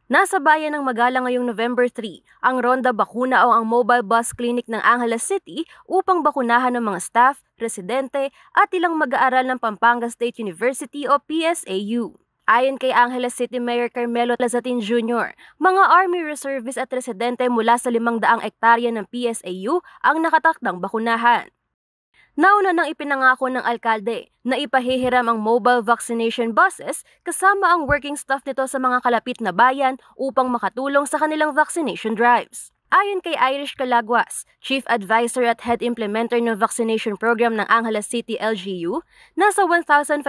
Nasa bayan ng Magalang ngayong November 3 ang Ronda Bakuna o ang mobile bus clinic ng Angeles City upang bakunahan ng mga staff, residente at ilang mag-aaral ng Pampanga State University o PSAU. Ayon kay Angeles City Mayor Carmelo Lazatin Jr., mga Army reservist at residente mula sa 500 ektarya ng PSAU ang nakatakdang bakunahan. Nauna nang ipinangako ng alkalde na ipahihiram ang mobile vaccination buses kasama ang working staff nito sa mga kalapit na bayan upang makatulong sa kanilang vaccination drives. Ayon kay Irish Calagwas, Chief Advisor at Head Implementer ng vaccination program ng Angeles City LGU, nasa 1,500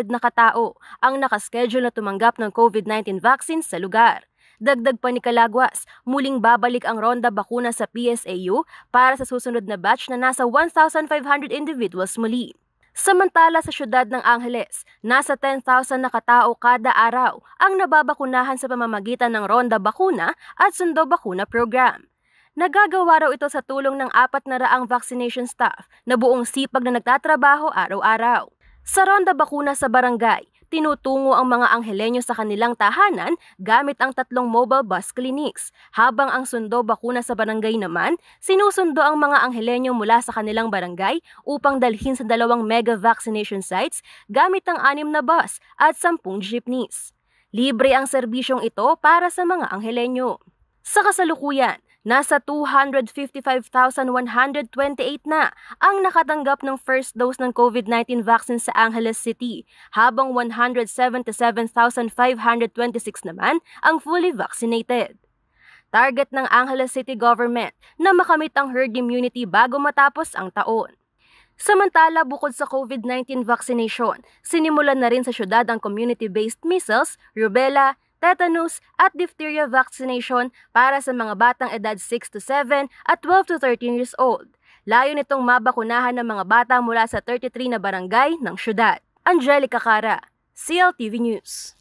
na katao ang nakaschedule na tumanggap ng COVID-19 vaccines sa lugar. Dagdag pa ni Calagwas, muling babalik ang Ronda Bakuna sa PSAU para sa susunod na batch na nasa 1,500 individuals muli. Samantala sa syudad ng Angeles, nasa 10,000 na katao kada araw ang nababakunahan sa pamamagitan ng Ronda Bakuna at Sundo Bakuna program. Nagagawa raw ito sa tulong ng 400 vaccination staff na buong sipag na nagtatrabaho araw-araw. Sa Ronda Bakuna sa barangay, tinutungo ang mga Anghelenyo sa kanilang tahanan gamit ang 3 mobile bus clinics, habang ang Sundo Bakuna sa barangay naman, sinusundo ang mga Anghelenyo mula sa kanilang barangay upang dalhin sa 2 mega vaccination sites gamit ang 6 na bus at 10 jeepneys. Libre ang serbisyong ito para sa mga Anghelenyo. Sa kasalukuyan, nasa 255,128 na ang nakatanggap ng first dose ng COVID-19 vaccine sa Angeles City, habang 177,526 naman ang fully vaccinated. Target ng Angeles City Government na makamit ang herd immunity bago matapos ang taon. Samantala, bukod sa COVID-19 vaccination, sinimulan na rin sa syudad ang community-based measles, rubella, tetanus at diphtheria vaccination para sa mga batang edad 6 to 7 at 12 to 13 years old. Layo nitong mabakunahan ng mga bata mula sa 33 na barangay ng syudad. Angelica Cara, CLTV News.